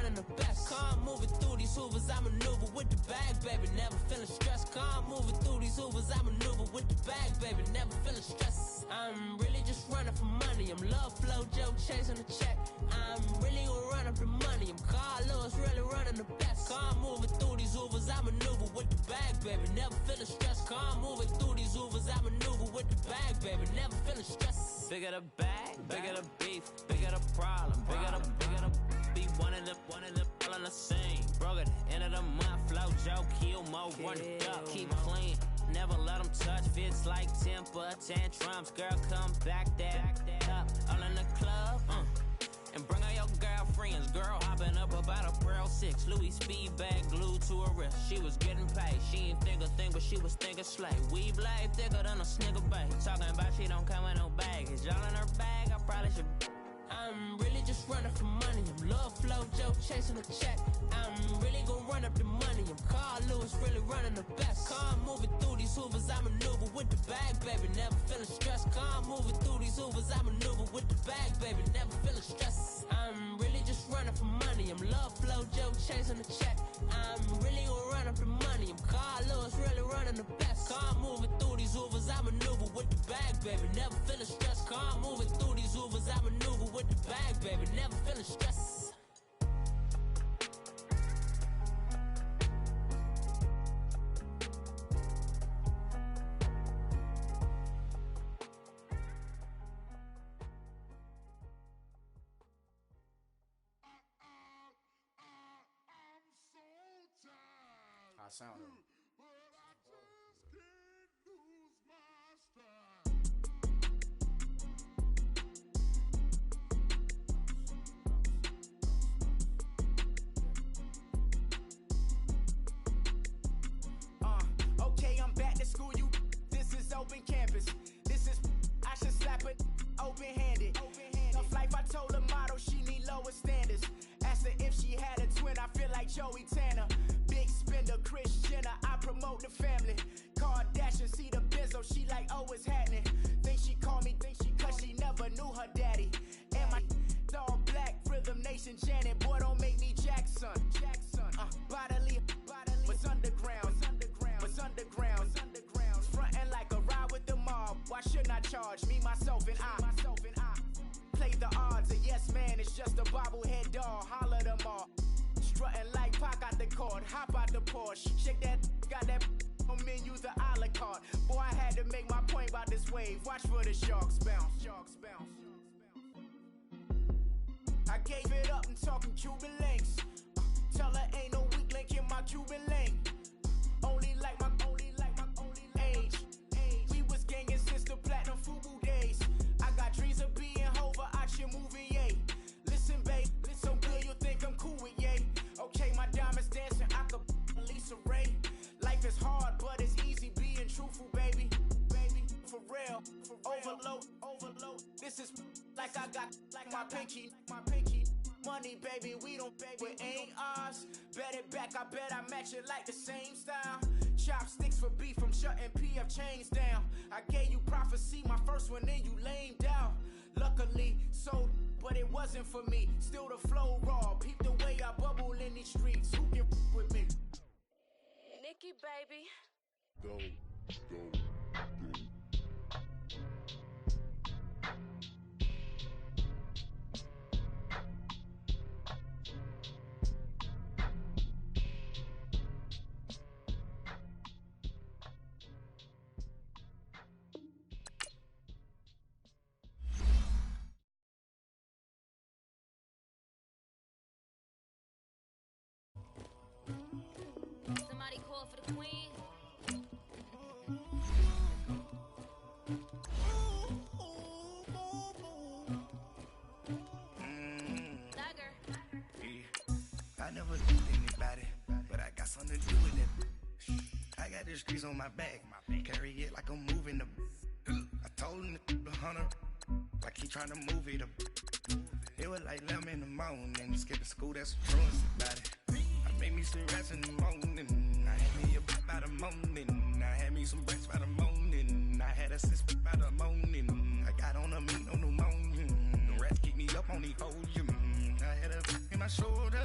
running the best. Come moving through these hoovers, I maneuver with the bag, baby, never feeling stressed. Come moving through these hoovers, I maneuver with the bag, baby, never feeling stressed. I'm really just running for money. I'm love flow, Joe chasing the check. I'm really gonna run up the money. I'm Carlos, really running the best. Come moving through these hoovers, I maneuver with the bag, baby, never feeling stressed. Come moving through these hoovers, I maneuver with the bag, baby, never feeling stressed. Bigger the bag, bigger the beef, bigger the problem, bigger the be one of the all in the same. Broke at the end of the month, flow, Joe, kill, mo, run it up, keep clean. Never let them touch, fits like temper tantrums. Girl, come back that up, all in the club, and bring all your girlfriends. Girl hopping up about a Pearle 6, Louis speed bag glued to her wrist. She was getting paid, she ain't think a thing, but she was thinking slay. We blade thicker than a snigger bag. Talking about she don't come with no baggage. All in her bag, I probably should. I'm really just running for money. I'm love flow, Joe chasing the check. I'm really gonna run up the money. I'm Carl Lewis, really running the best. Come moving through these hoovers, I maneuver with the bag, baby, never feeling stressed. Come moving through these hoovers, I maneuver with the bag, baby, never feeling stressed. I'm really just running for money. I'm love flow, Joe chasing the check. I'm really gonna run up the money. I'm Carl Lewis, really running the best. Come moving through these hoovers, I maneuver with the bag, baby, never feeling stressed. Come moving through these hoovers, I maneuver with the bag, baby, never feeling stressed. I sound it. But I just can't lose my stride. Okay, I'm back to school, you. This is open campus. This is, I should slap it open-handed. Tough life, I told the model she need lower standards. Asked her if she had a twin, I feel like Joey Tanner. Big spender, Kris Jenner, I promote the family. Kardashian, see the Benzo, she like, oh, it's happening. Think she called me, cause she never knew her daddy. And my all black, Rhythm Nation, Janet, boy, don't make me Jackson. Bodily, was underground. Frontin' like a ride with the mob. Why shouldn't I charge me, myself, and I? Play the odds, a yes man is just a bobblehead doll. Holler them all. Strutting like Pac out the court, hop out the Porsche. Shake that, got that on menu, the a la carte. Boy, I had to make my point about this wave. Watch for the sharks bounce. I gave it up and talking Cuban links. Tell her ain't no weak link in my Cuban link. Only like my age. We was gangin' since the platinum FUBU days. I got dreams of being Hova out your movie, yay. Listen, babe, so good you think I'm cool with yay. Okay, my diamonds dancing, I could Lisa Ray. Life is hard, but it's easy being truthful, baby. For real, overload. This is like I got like my pinky. Money, baby, we don't pay, it ain't ours. Bet it back, I bet I match it like the same style. Chopsticks for beef, I'm shutting PF chains down. I gave you prophecy, my first one, then you lamed out. Luckily, sold, but it wasn't for me. Still the flow raw, peep the way I bubble in these streets. Who can with me? Nikki, baby. Go. Somebody call for the queen. Dagger. Yeah. I never did anybody, but I got something to do with it. I got this grease on my back, carry it like I'm moving the. I told him to 100, like he trying to move it up. It was like 11 in the morning, skipping school, that's a truancy about it. I made me some rats in the morning, I had me a pop by the morning, I had me some breaks by the morning, I had a sis by the morning, I got on a meat, no pneumonia, the rats keep me up on the podium, I had a in my shoulder.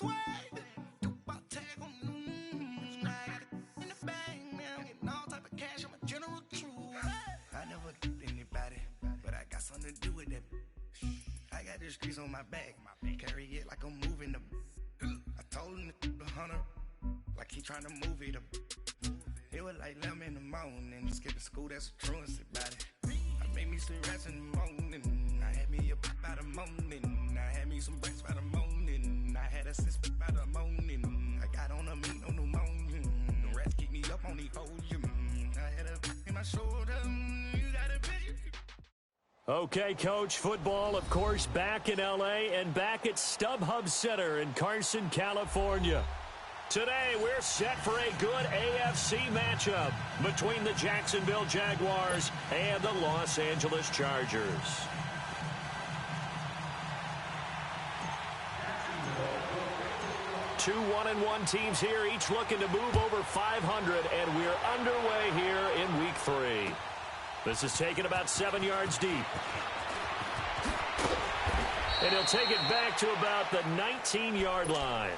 swag. About tag on news. I got it in the bag now. Getting all type of cash. I'm a general truth. I never did anybody, but I got something to do with that. I got the streets on my back. Carry it like I'm moving the. I told him the hunter, like he trying to move it up. It was like 11 in the morning. Skipping school, that's a truancy about it. I made me some rats in the morning. I had me a pop by the morning. I had me some breaks by the morning. I had a sis by the morning. I got on a meat on the morning. The rats keep me up on the podium. I had a in my shoulder. You got a vision. Okay, Coach, football, of course, back in L.A. and back at StubHub Center in Carson, California. Today, we're set for a good AFC matchup between the Jacksonville Jaguars and the Los Angeles Chargers. Two 1-1 teams here, each looking to move over 500, and we're underway here in Week 3. This is taken about 7 yards deep. And he'll take it back to about the 19-yard line.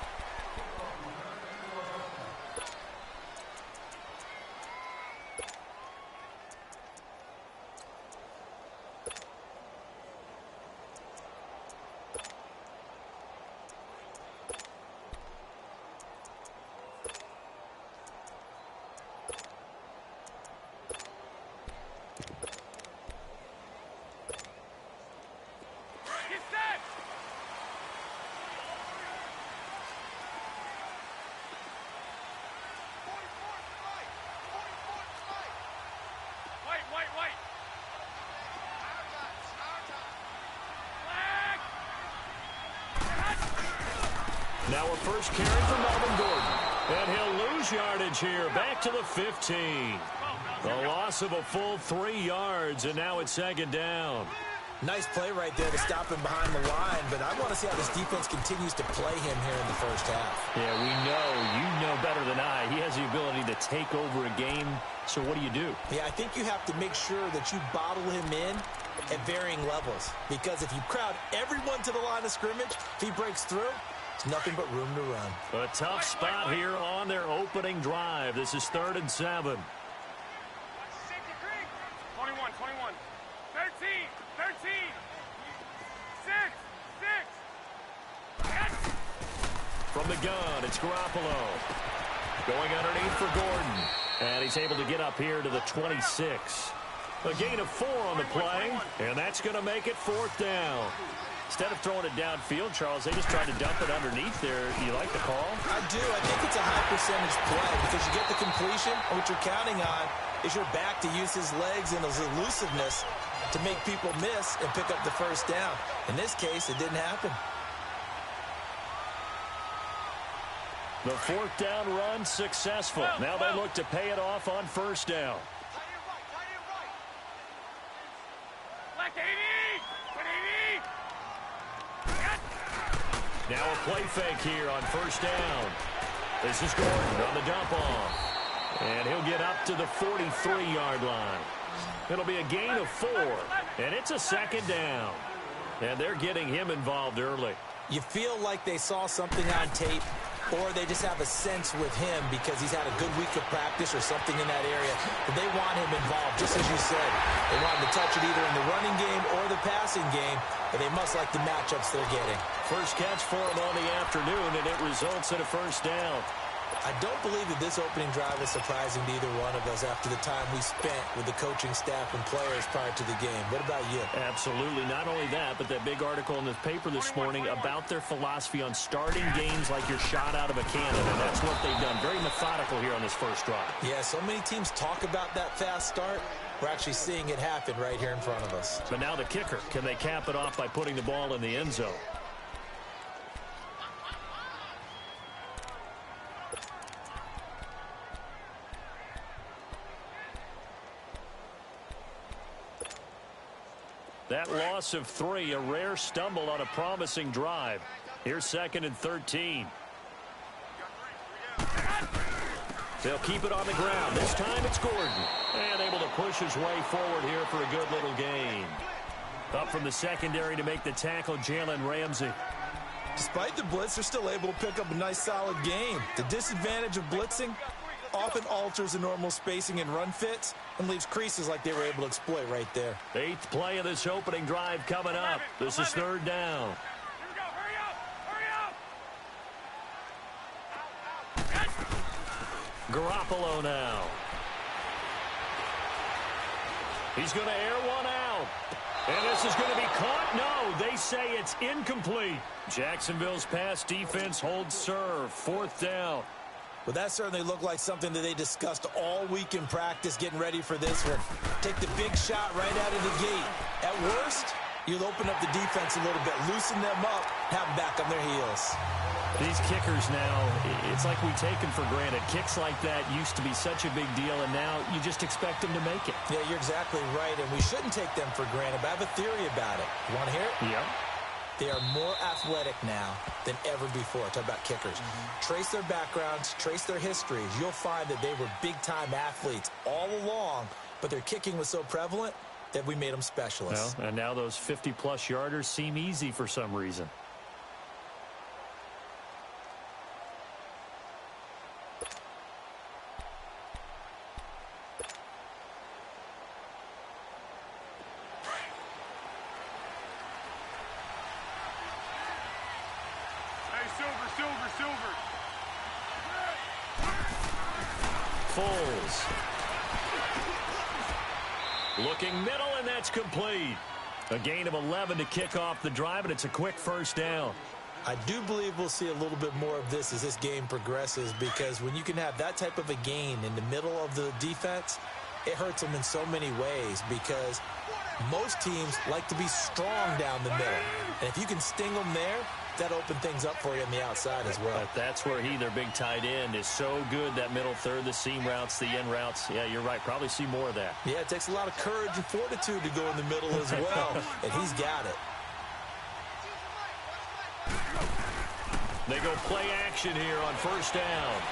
Now a first carry for Melvin Gordon. And he'll lose yardage here, back to the 15. A loss of a full 3 yards, and now it's second down. Nice play right there to stop him behind the line, but I want to see how this defense continues to play him here in the first half. Yeah, we know. You know better than I. He has the ability to take over a game, so what do? Yeah, I think you have to make sure that you bottle him in at varying levels, because if you crowd everyone to the line of scrimmage, if he breaks through, it's nothing but room to run. A tough spot here on their opening drive. This is 3rd and 7. 21, 13, 6. From the gun, it's Garoppolo. Going underneath for Gordon. And he's able to get up here to the 26. A gain of 4 on the play, and that's going to make it 4th down. Instead of throwing it downfield, Charles, they just tried to dump it underneath there. Do you like the call? I do. I think it's a high percentage play because you get the completion. And what you're counting on is your back to use his legs and his elusiveness to make people miss and pick up the first down. In this case, it didn't happen. The 4th down run successful. Now they look to pay it off on 1st down. Now a play fake here on 1st down. This is Gordon on the dump off. And he'll get up to the 43-yard line. It'll be a gain of 4. And it's a 2nd down. And they're getting him involved early. You feel like they saw something on tape, or they just have a sense with him because he's had a good week of practice or something in that area. But they want him involved, just as you said. They want him to touch it either in the running game or the passing game, but they must like the matchups they're getting. First catch for him on the afternoon, and it results in a 1st down. I don't believe that this opening drive is surprising to either one of us after the time we spent with the coaching staff and players prior to the game. What about you? Absolutely. Not only that, but that big article in the paper this morning about their philosophy on starting games like you're shot out of a cannon, and that's what they've done. Very methodical here on this first drive. Yeah, so many teams talk about that fast start. We're actually seeing it happen right here in front of us. But now the kicker. Can they cap it off by putting the ball in the end zone? That loss of 3, a rare stumble on a promising drive. Here's 2nd and 13. They'll keep it on the ground. This time it's Gordon. And able to push his way forward here for a good little gain. Up from the secondary to make the tackle, Jalen Ramsey. Despite the blitz, they're still able to pick up a nice, solid game. The disadvantage of blitzing often alters the normal spacing and run fits and leaves creases like they were able to exploit right there. 8th play of this opening drive coming up. This is 3rd down. Garoppolo now. He's going to air one out. And this is going to be caught. No, they say it's incomplete. Jacksonville's pass defense holds serve. 4th down. Well, that certainly looked like something that they discussed all week in practice getting ready for this one. Take the big shot right out of the gate. At worst, you'll open up the defense a little bit, loosen them up, have them back on their heels. These kickers now, it's like we take them for granted. Kicks like that used to be such a big deal, and now you just expect them to make it. Yeah, you're exactly right, and we shouldn't take them for granted, but I have a theory about it. You want to hear it? Yeah. They are more athletic now than ever before. Talk about kickers. Trace their backgrounds, trace their histories. You'll find that they were big-time athletes all along, but their kicking was so prevalent that we made them specialists. Well, and now those 50-plus yarders seem easy for some reason. Foles. Looking middle, and that's complete. A gain of 11 to kick off the drive, and it's a quick 1st down. I do believe we'll see a little bit more of this as this game progresses, because when you can have that type of a gain in the middle of the defense, it hurts them in so many ways, because most teams like to be strong down the middle. And if you can sting them there, that open things up for you on the outside as well. But that's where their big tight end, is so good, that middle third, the seam routes, the end routes. Yeah, you're right. Probably see more of that. Yeah, it takes a lot of courage and fortitude to go in the middle as well, and he's got it. They go play action here on 1st down.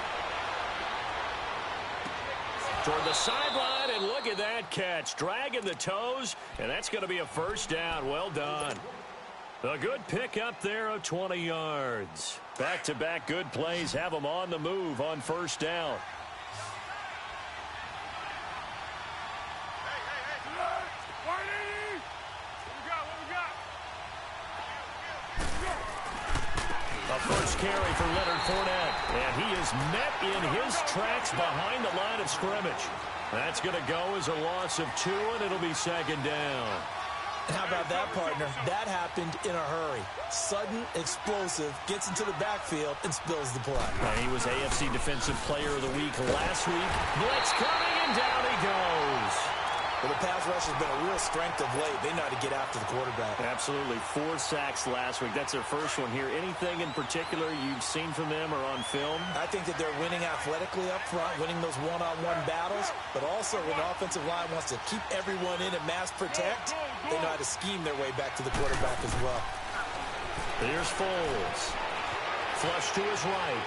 Toward the sideline, and look at that catch. Dragging the toes, and that's going to be a 1st down. Well done. A good pick up there of 20 yards. Back-to-back good plays have them on the move on 1st down. A first carry for Leonard Fournette, and he is met in his tracks behind the line of scrimmage. That's going to go as a loss of 2, and it'll be 2nd down. And how about that, partner? That happened in a hurry. Sudden, explosive, gets into the backfield, and spills the play. And he was AFC Defensive Player of the Week last week. Blitz coming, and down he goes. Well, the pass rush has been a real strength of late. They know how to get after the quarterback. Absolutely. 4 sacks last week. That's their first one here. Anything in particular you've seen from them or on film? I think that they're winning athletically up front, winning those one-on-one battles, but also when the offensive line wants to keep everyone in and mass protect, they know how to scheme their way back to the quarterback as well. Here's Foles. Flush to his right.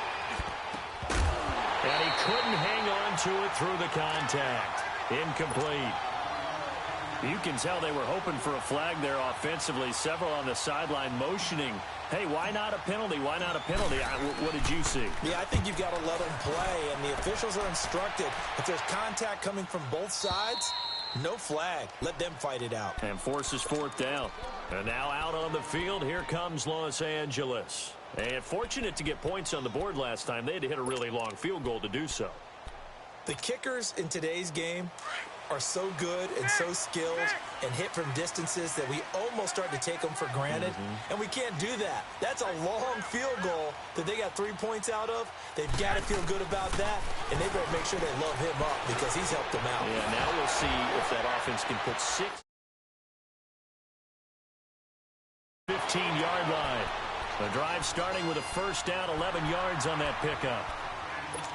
And he couldn't hang on to it through the contact. Incomplete. You can tell they were hoping for a flag there offensively. Several on the sideline motioning. Hey, why not a penalty? Why not a penalty? What did you see? Yeah, I think you've got to let them play, and the officials are instructed. If there's contact coming from both sides, no flag. Let them fight it out. And forces 4th down. And now out on the field, here comes Los Angeles. And fortunate to get points on the board last time. They had to hit a really long field goal to do so. The kickers in today's game are so good and so skilled and hit from distances that we almost start to take them for granted. And we can't do that. That's a long field goal that they got 3 points out of. They've got to feel good about that, and they better make sure they love him up because he's helped them out. Yeah, now we'll see if that offense can put 6. 15-yard line. The drive starting with a 1st down, 11 yards on that pickup.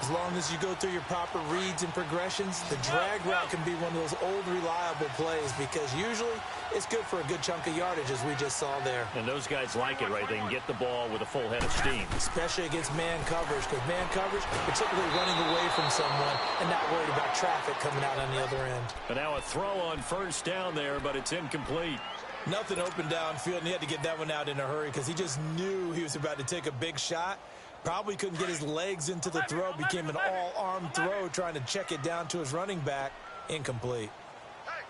As long as you go through your proper reads and progressions, the drag route can be one of those old reliable plays because usually it's good for a good chunk of yardage as we just saw there. And those guys like it, right? They can get the ball with a full head of steam. Especially against man coverage, because man coverage, particularly running away from someone and not worried about traffic coming out on the other end. And now a throw on 1st down there, but it's incomplete. Nothing open downfield, and he had to get that one out in a hurry because he just knew he was about to take a big shot. Probably couldn't get his legs into the throw. Became an all-arm throw trying to check it down to his running back. Incomplete. Hey,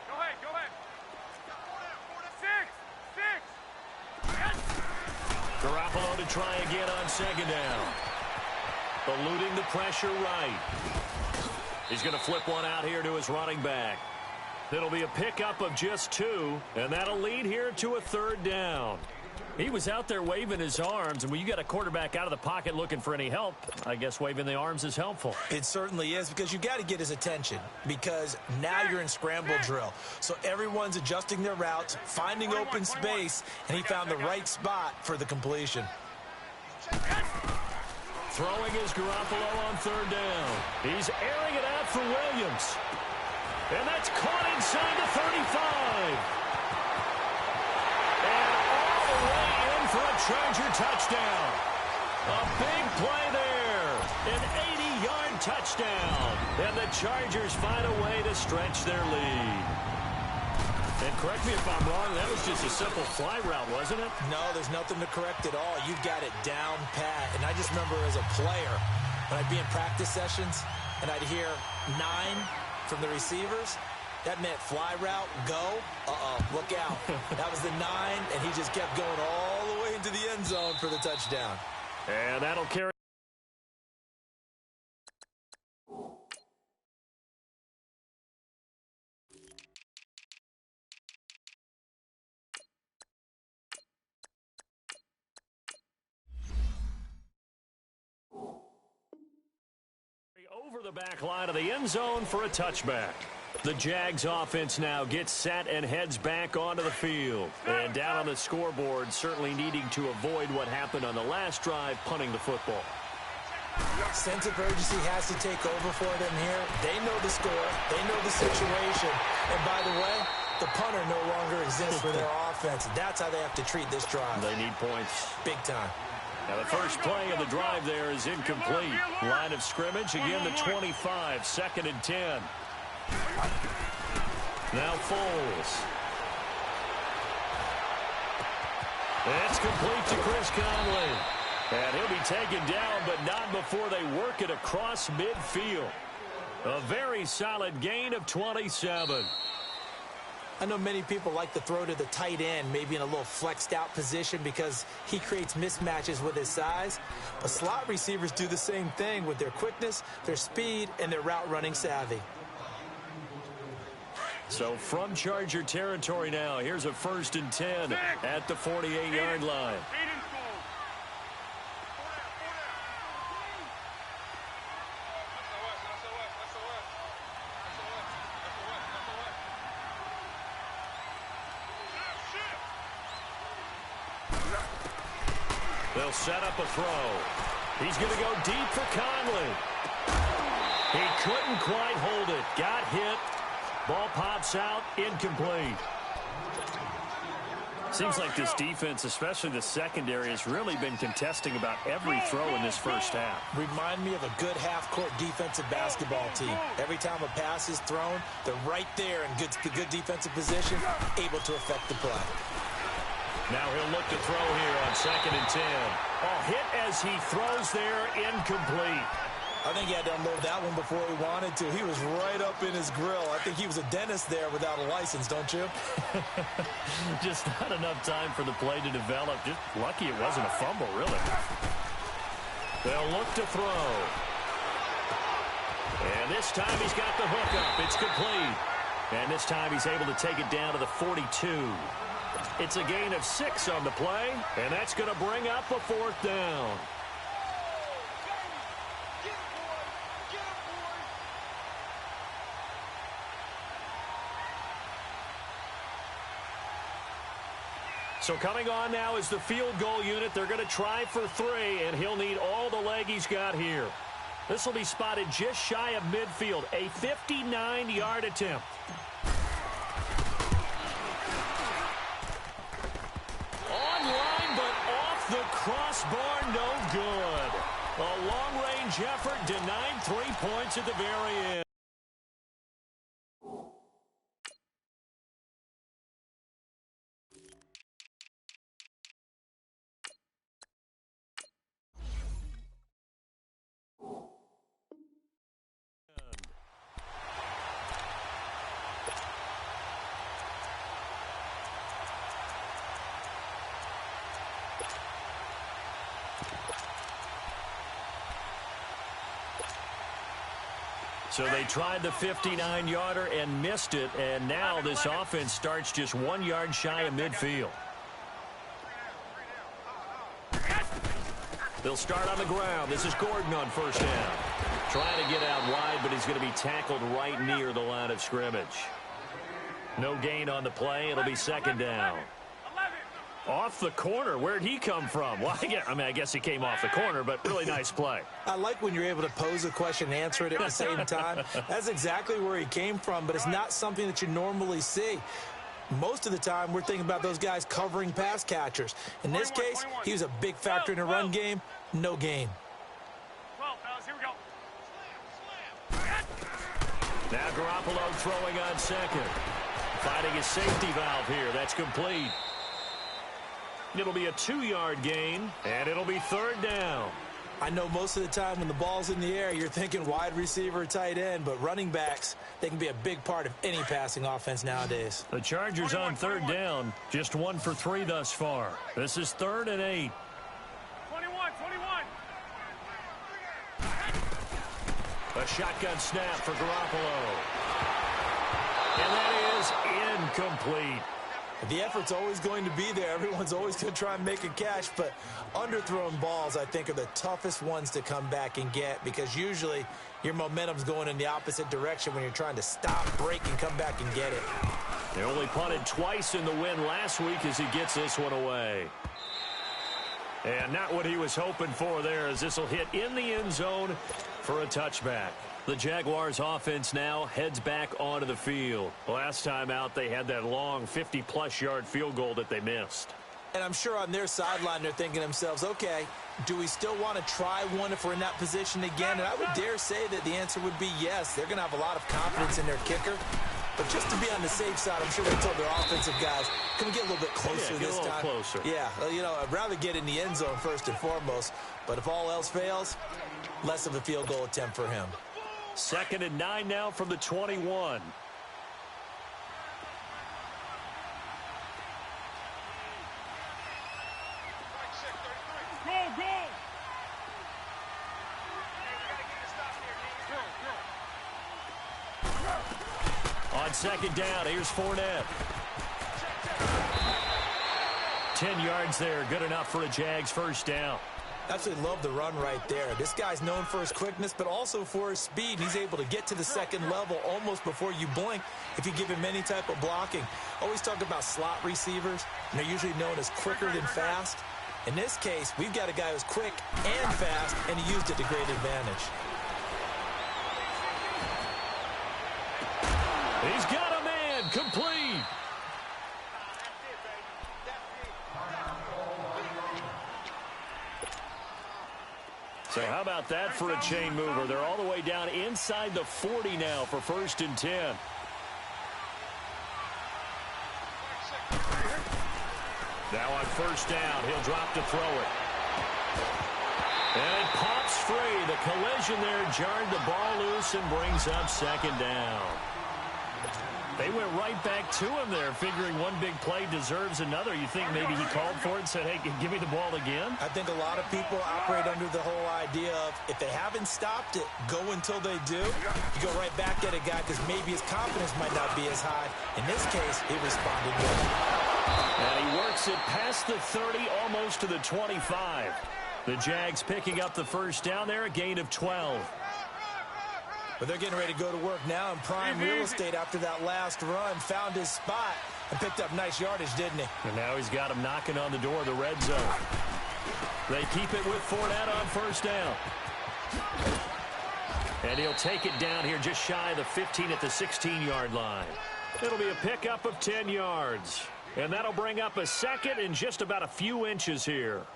go ahead, go ahead. 6. Garoppolo to try again on second down. Eluding the pressure right. He's going to flip one out here to his running back. It'll be a pickup of just 2, and that'll lead here to a third down. He was out there waving his arms, and when you got a quarterback out of the pocket looking for any help, I guess waving the arms is helpful. It certainly is, because you got to get his attention, because now you're in scramble drill. So everyone's adjusting their routes, finding open space, and he found the right spot for the completion. Throwing is Garoppolo on third down. He's airing it out for Williams. And that's caught inside the 35. For a Charger touchdown. A big play there. An 80-yard touchdown. And the Chargers find a way to stretch their lead. And correct me if I'm wrong, that was just a simple fly route, wasn't it? No, there's nothing to correct at all. You got it down pat. And I just remember as a player, when I'd be in practice sessions, and I'd hear 9 from the receivers, that meant fly route, go, look out. That was the 9, and he just kept going all the way into the end zone for the touchdown. And that'll carry. Over the back line of the end zone for a touchback. The Jags offense now gets set and heads back onto the field. And down on the scoreboard, certainly needing to avoid what happened on the last drive, punting the football. Sense of urgency has to take over for them here. They know the score. They know the situation. And by the way, the punter no longer exists for their offense. That's how they have to treat this drive. They need points. Big time. Now the first play of the drive there is incomplete. Line of scrimmage, again the 25, 2nd and 10. Now Foles. It's complete to Chris Conley. And he'll be taken down, but not before they work it across midfield. A very solid gain of 27. I know many people like to throw to the tight end, maybe in a little flexed out position because he creates mismatches with his size. But slot receivers do the same thing with their quickness, their speed, and their route running savvy. So from Charger territory now, here's a 1st and 10 at the 48-yard line. They'll set up a throw. He's going to go deep for Conley. He couldn't quite hold it. Got hit. Ball pops out. Incomplete. Seems like this defense, especially the secondary, has really been contesting about every throw in this first half. Remind me of a good half-court defensive basketball team. Every time a pass is thrown, they're right there in good defensive position, able to affect the play. Now he'll look to throw here on 2nd and 10. Oh, hit as he throws there, incomplete. I think he had to unload that one before he wanted to. He was right up in his grill. I think he was a dentist there without a license, don't you? Just not enough time for the play to develop. Just lucky it wasn't a fumble, really. They'll look to throw. And this time he's got the hook up. It's complete. And this time he's able to take it down to the 42. It's a gain of 6 on the play, and that's going to bring up a 4th down. So coming on now is the field goal unit. They're going to try for 3, and he'll need all the leg he's got here. This will be spotted just shy of midfield, a 59-yard attempt. Online, but off the crossbar, no good. A long-range effort denied 3 points at the very end. So they tried the 59-yarder and missed it, and now this offense starts just 1 yard shy of midfield. They'll start on the ground. This is Gordon on first down. Trying to get out wide, but he's going to be tackled right near the line of scrimmage. No gain on the play. It'll be second down. Off the corner. Where'd he come from? Well, I guess he came off the corner, but really nice play. I like when you're able to pose a question and answer it at the same time. That's exactly where he came from, but it's not something that you normally see. Most of the time, we're thinking about those guys covering pass catchers. In this case, he was a big factor in the run game. No gain. Now Garoppolo throwing on second. Finding his safety valve here. That's complete. It'll be a 2-yard gain, and it'll be third down. I know most of the time when the ball's in the air, you're thinking wide receiver, tight end, but running backs, they can be a big part of any passing offense nowadays. The Chargers on third down, just 1 for 3 thus far. This is 3rd and 8. 21. A shotgun snap for Garoppolo. And that is incomplete. The effort's always going to be there. Everyone's always going to try and make a catch, but underthrown balls, I think, are the toughest ones to come back and get because usually your momentum's going in the opposite direction when you're trying to stop, break, and come back and get it. They only punted twice in the win last week as he gets this one away. And not what he was hoping for there as this will hit in the end zone for a touchback. The Jaguars offense now heads back onto the field. Last time out, they had that long 50-plus yard field goal that they missed. And I'm sure on their sideline, they're thinking to themselves, okay, do we still want to try one if we're in that position again? And I would dare say that the answer would be yes. They're going to have a lot of confidence in their kicker. But just to be on the safe side, I'm sure they told their offensive guys, can we get a little bit closer this time? Closer. Yeah, you know, I'd rather get in the end zone first and foremost. But if all else fails, less of a field goal attempt for him. 2nd and 9 now from the 21. Go! On 2nd down, here's Fournette. 10 yards there, good enough for a Jags first down. Absolutely love the run right there. This guy's known for his quickness, but also for his speed. And he's able to get to the second level almost before you blink if you give him any type of blocking. Always talk about slot receivers, and they're usually known as quicker than fast. In this case, we've got a guy who's quick and fast, and he used it to great advantage. He's got a man, complete. So how about that for a chain mover? They're all the way down inside the 40 now for 1st and 10. Now on 1st down, he'll drop to throw it. And it pops free. The collision there jarred the ball loose and brings up 2nd down. They went right back to him there, figuring one big play deserves another. You think maybe he called for it and said, hey, give me the ball again? I think a lot of people operate under the whole idea of if they haven't stopped it, go until they do. You go right back at a guy because maybe his confidence might not be as high. In this case, he responded well. And he works it past the 30, almost to the 25. The Jags picking up the first down there, a gain of 12. But they're getting ready to go to work now in prime real estate after that last run. Found his spot and picked up nice yardage, didn't he? And now he's got him knocking on the door of the red zone. They keep it with Fournette on 1st down. And he'll take it down here just shy of the 15 at the 16-yard line. It'll be a pickup of 10 yards. And that'll bring up a 2nd and just about a few inches here.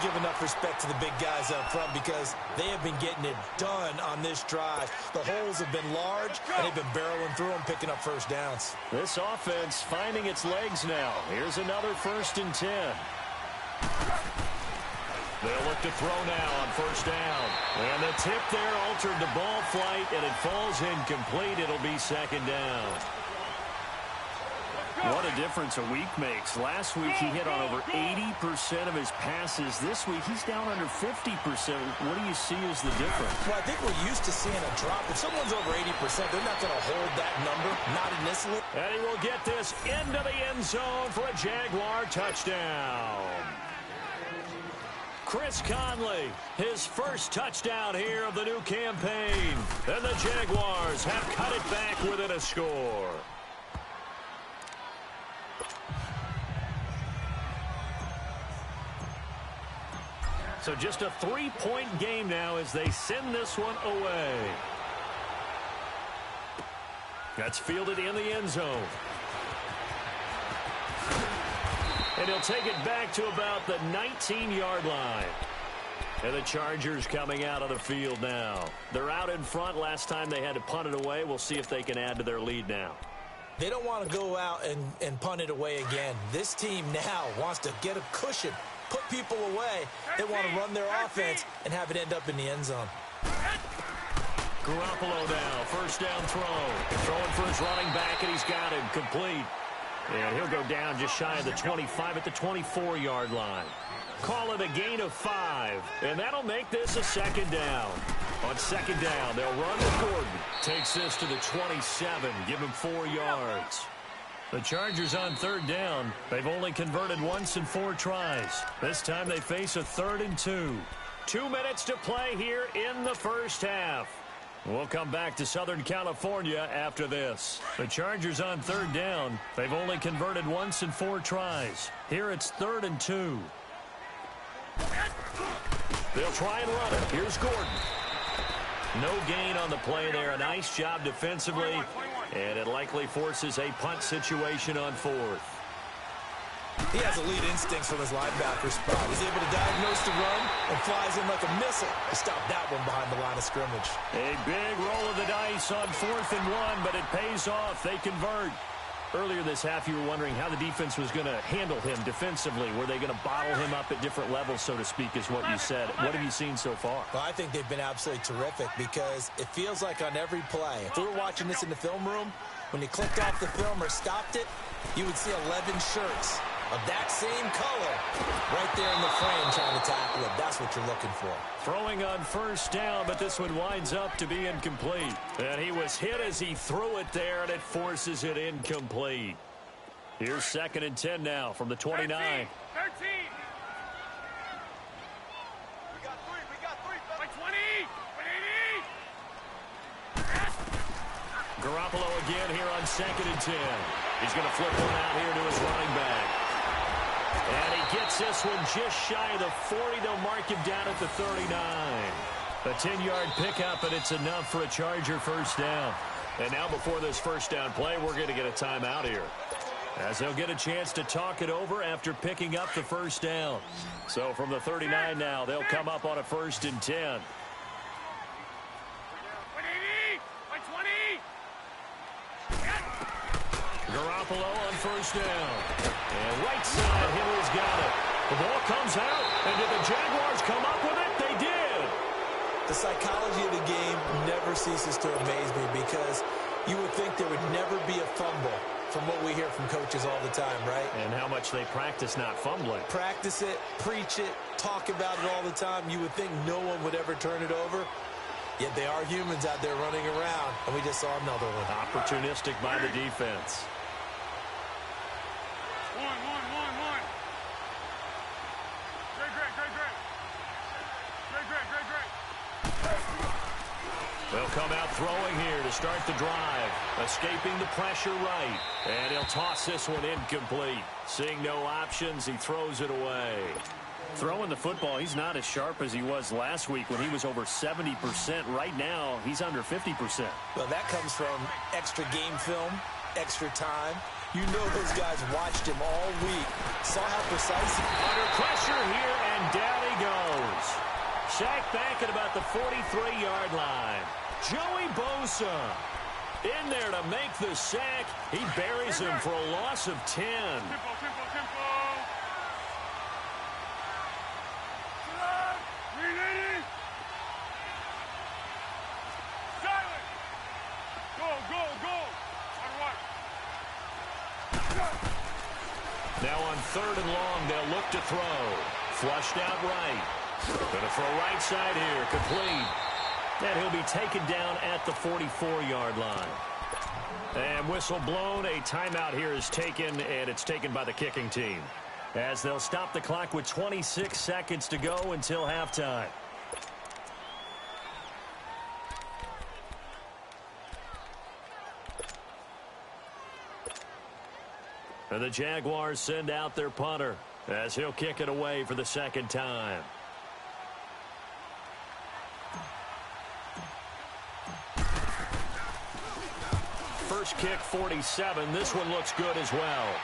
Give enough respect to the big guys up front because they have been getting it done on this drive. The holes have been large, and they've been barreling through them, picking up 1st downs. This offense finding its legs now. Here's another 1st and 10. They'll look to throw now on first down. And the tip there altered the ball flight, and it falls incomplete. It'll be second down. What a difference a week makes. Last week he hit on over 80% of his passes. This week he's down under 50%. What do you see as the difference? Well, I think we're used to seeing a drop. If someone's over 80%, they're not going to hold that number. Not in this one. And he will get this into the end zone for a Jaguar touchdown. Chris Conley, his first touchdown here of the new campaign. And the Jaguars have cut it back within a score. So just a 3-point game now as they send this one away. That's fielded in the end zone. And he'll take it back to about the 19-yard line. And the Chargers coming out of the field now. They're out in front. Last time they had to punt it away. We'll see if they can add to their lead now. They don't want to go out and punt it away again. This team now wants to get a cushion, put people away. They want to run their offense and have it end up in the end zone. Garoppolo now, first down throw. Throwing for his running back, and he's got him complete. And he'll go down just shy of the 25 at the 24-yard line. Call it a gain of 5, and that'll make this a second down. On second down, they'll run with Gordon. Takes this to the 27, give him 4 yards. The Chargers on third down. They've only converted once in 4 tries. This time they face a 3rd and 2. 2 minutes to play here in the first half. We'll come back to Southern California after this. The Chargers on third down. They've only converted once in 4 tries. Here it's 3rd and 2. They'll try and run it. Here's Gordon. No gain on the play there. A nice job defensively. And it likely forces a punt situation on 4th. He has elite instincts from his linebacker spot. He's able to diagnose the run and flies in like a missile to stop that one behind the line of scrimmage. A big roll of the dice on 4th and 1, but it pays off. They convert. Earlier this half, you were wondering how the defense was going to handle him defensively. Were they going to bottle him up at different levels, so to speak, is what you said. What have you seen so far? Well, I think they've been absolutely terrific because it feels like on every play, if we were watching this in the film room, when you clicked off the film or stopped it, you would see 11 shirts of that same color right there in the frame trying to tackle it. That's what you're looking for. Throwing on first down, but this one winds up to be incomplete. And he was hit as he threw it there, and it forces it incomplete. Here's 2nd and 10 now from the 29. 13. We got 3. By 20. 180. Garoppolo again here on 2nd and 10. He's going to flip one out here to his running back. And he gets this one just shy of the 40. They'll mark him down at the 39. A 10-yard pickup, and it's enough for a Charger first down. And now before this first down play, we're going to get a timeout here, as they'll get a chance to talk it over after picking up the first down. So from the 39 now, they'll come up on a 1st and 10. 180. By 20. Garoppolo on first down. And right side, Hill's got it. The ball comes out, and did the Jaguars come up with it? They did. The psychology of the game never ceases to amaze me because you would think there would never be a fumble from what we hear from coaches all the time, right? And how much they practice not fumbling. Practice it, preach it, talk about it all the time. You would think no one would ever turn it over. Yet they are humans out there running around, and we just saw another one. Opportunistic by the defense. 1. Great. They'll come out throwing here to start the drive. Escaping the pressure right. And he'll toss this one incomplete. Seeing no options, he throws it away. Throwing the football, he's not as sharp as he was last week when he was over 70%. Right now, he's under 50%. Well, that comes from extra game film, extra time. You know those guys watched him all week. Saw how precise he was. Under pressure here, and down he goes. Sacked back at about the 43-yard line. Joey Bosa in there to make the sack. He buries him for a loss of 10. Tempo. Now on 3rd and long, they'll look to throw. Flushed out right. Going to throw right side here. Complete. And he'll be taken down at the 44-yard line. And whistle blown. A timeout here is taken, and it's taken by the kicking team, as they'll stop the clock with 26 seconds to go until halftime. And the Jaguars send out their punter as he'll kick it away for the second time. First kick, 47. This one looks good as well.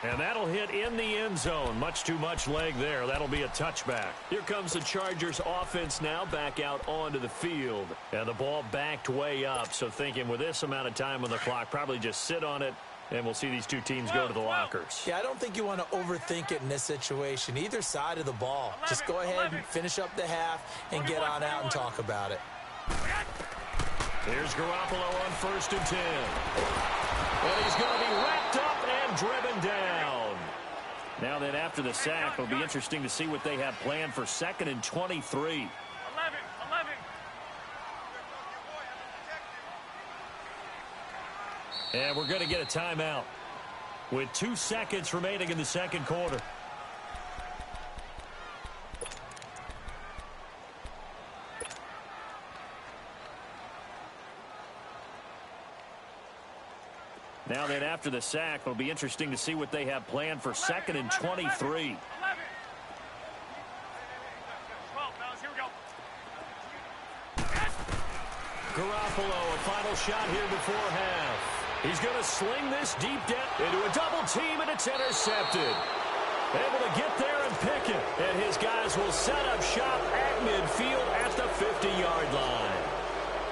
And that'll hit in the end zone. Much too much leg there. That'll be a touchback. Here comes the Chargers offense now back out onto the field. And the ball backed way up. So thinking with this amount of time on the clock, probably just sit on it, and we'll see these two teams go to the lockers. Yeah, I don't think you want to overthink it in this situation. Either side of the ball. Just go ahead and finish up the half and get on out and talk about it. Here's Garoppolo on 1st and 10. And he's going to be wrapped up and driven down. Now then, after the sack, it'll be interesting to see what they have planned for 2nd and 23. 11. And we're going to get a timeout with 2 seconds remaining in the second quarter. Now then, after the sack, it'll be interesting to see what they have planned for 2nd and 23. 12, fellas, here we go. Garoppolo, a final shot here before half. He's going to sling this deep down into a double team, and it's intercepted. Able to get there and pick it. And his guys will set up shop at midfield at the 50-yard line.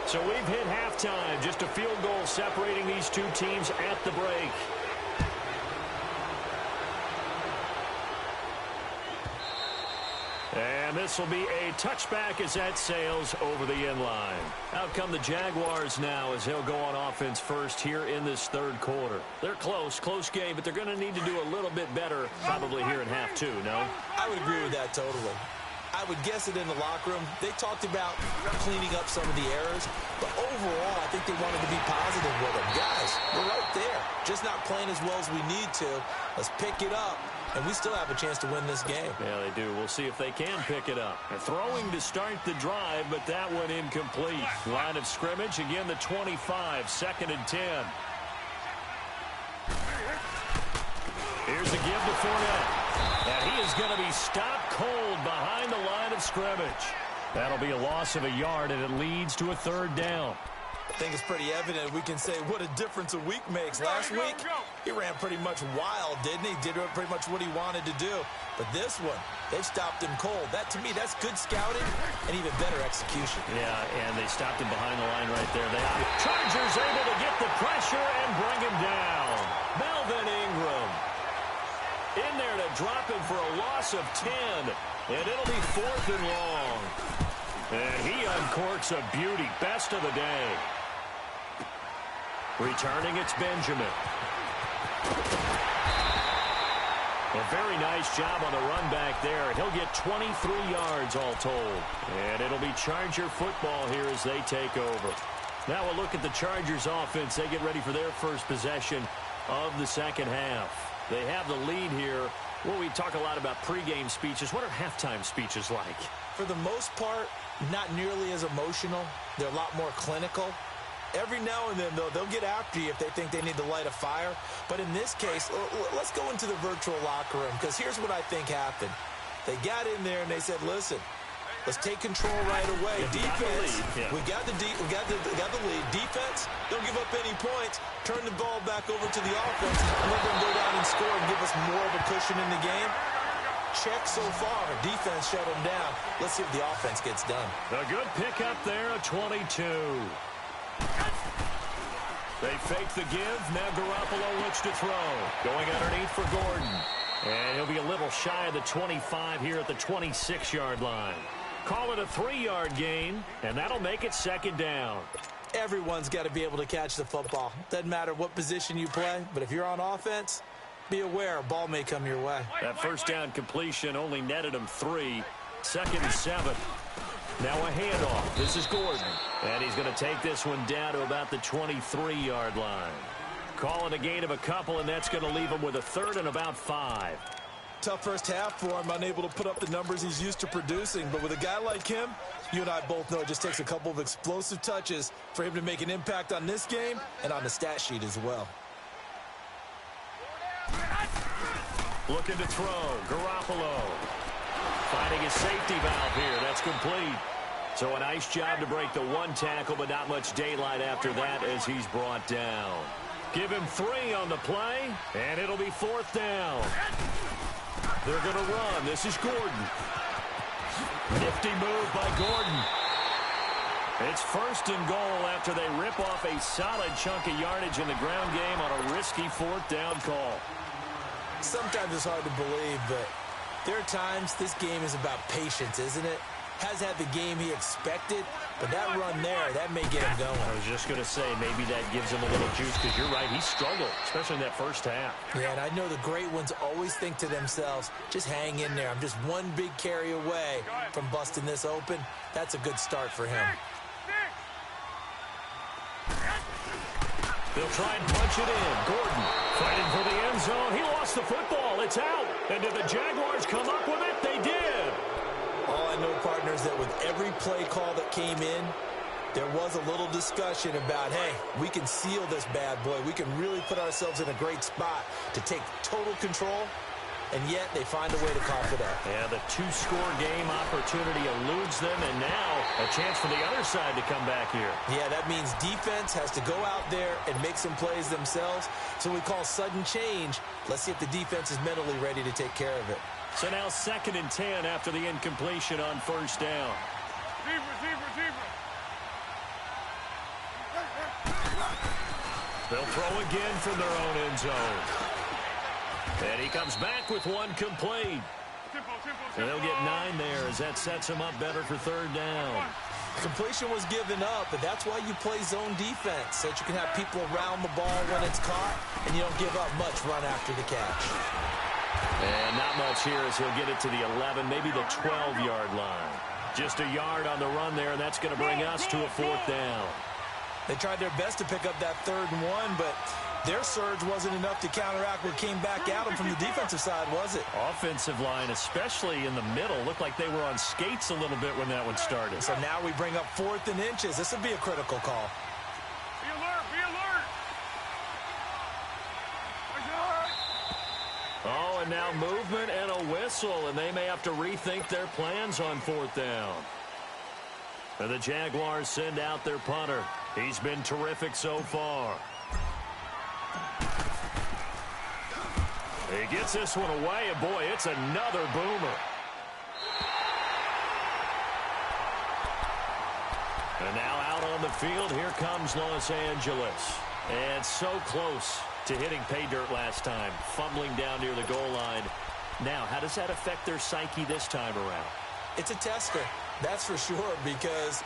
So we've hit halftime. Just a field goal separating these two teams at the break. And this will be a touchback as that sails over the end line. Out come the Jaguars now as he'll go on offense first here in this third quarter. They're close game, but they're going to need to do a little bit better probably here in half two, no? I would agree with that totally. I would guess it in the locker room. They talked about cleaning up some of the errors, but overall, I think they wanted to be positive with them. Guys, we're right there. Just not playing as well as we need to. Let's pick it up, and we still have a chance to win this game. Yeah, they do. We'll see if they can pick it up. They're throwing to start the drive, but that one incomplete. Line of scrimmage, again the 25, 2nd and 10. Here's a give to Fournette. And he is going to be stopped cold behind the line of scrimmage. That'll be a loss of a yard, and it leads to a 3rd down. I think it's pretty evident. We can say what a difference a week makes. Last week, he ran pretty much wild, didn't he? Did pretty much what he wanted to do. But this one, they've stopped him cold. That, to me, that's good scouting and even better execution. Yeah, and they stopped him behind the line right there. Chargers able to get the pressure and bring him down. Melvin Ingram in there to drop him for a loss of 10. And it'll be 4th and long. And he uncorks a beauty. Best of the day. Returning, it's Benjamin. A very nice job on the run back there. He'll get 23 yards all told. And it'll be Charger football here as they take over. Now we'll look at the Chargers offense. They get ready for their first possession of the second half. They have the lead here. Well, we talk a lot about pregame speeches. What are halftime speeches like? For the most part, not nearly as emotional. They're a lot more clinical. Every now and then, though, they'll get after you if they think they need to light a fire. But in this case, let's go into the virtual locker room, because here's what I think happened. They got in there and they said, listen, let's take control right away. Defense, we got the lead. Defense, don't give up any points. Turn the ball back over to the offense and let them go down and score and give us more of a cushion in the game. Check so far. Defense shut them down. Let's see if the offense gets done. A good pickup there, a 22. They fake the give. Now Garoppolo looks to throw. Going underneath for Gordon. And he'll be a little shy of the 25 here at the 26-yard line. Call it a 3-yard gain, and that'll make it 2nd down. Everyone's got to be able to catch the football. Doesn't matter what position you play, but if you're on offense, be aware a ball may come your way. That first down completion only netted him 3. 2nd and 7. Now a handoff. This is Gordon. And he's going to take this one down to about the 23-yard line. Calling a gain of a couple, and that's going to leave him with a 3rd and about 5. Tough first half for him, unable to put up the numbers he's used to producing. But with a guy like him, you and I both know it just takes a couple of explosive touches for him to make an impact on this game and on the stat sheet as well. Looking to throw. Garoppolo. Finding his safety valve here. That's complete. So a nice job to break the 1 tackle, but not much daylight after that as he's brought down. Give him 3 on the play, and it'll be 4th down. They're going to run. This is Gordon. Nifty move by Gordon. It's 1st and goal after they rip off a solid chunk of yardage in the ground game on a risky 4th down call. Sometimes it's hard to believe, but there are times this game is about patience, isn't it? Has had the game he expected, but that run there, that may get him going. I was just going to say, maybe that gives him a little juice, because you're right, he struggled, especially in that first half. Yeah, and I know the great ones always think to themselves, just hang in there. I'm just one big carry away from busting this open. That's a good start for him. They'll try and punch it in. Gordon fighting for the end zone. He lost the football. It's out. And did the Jaguars come up with it? They did. All I know, partners, that with every play call that came in, there was a little discussion about, hey, we can seal this bad boy. We can really put ourselves in a great spot to take total control, and yet they find a way to cough it up. Yeah, the 2-score game opportunity eludes them, and now a chance for the other side to come back here. Yeah, that means defense has to go out there and make some plays themselves. So we call sudden change. Let's see if the defense is mentally ready to take care of it. So now 2nd and 10 after the incompletion on 1st down. They'll throw again from their own end zone. And he comes back with 1 complete. And they'll get 9 there as that sets him up better for 3rd down. Completion was given up, but that's why you play zone defense, so that you can have people around the ball when it's caught, and you don't give up much run after the catch. And not much here as he'll get it to the 11, maybe the 12-yard line. Just a yard on the run there, and that's going to bring us to a 4th down. They tried their best to pick up that 3rd and 1, but their surge wasn't enough to counteract what came back at them from the defensive side, was it? Offensive line, especially in the middle, looked like they were on skates a little bit when that one started. So now we bring up 4th and inches. This would be a critical call. Be alert, be alert. Oh, and now movement and a whistle, and they may have to rethink their plans on 4th down. And the Jaguars send out their punter. He's been terrific so far. He gets this one away, and boy, it's another boomer. And now out on the field, here comes Los Angeles. And so close to hitting pay dirt last time, fumbling down near the goal line. Now, how does that affect their psyche this time around? It's a tester, that's for sure, because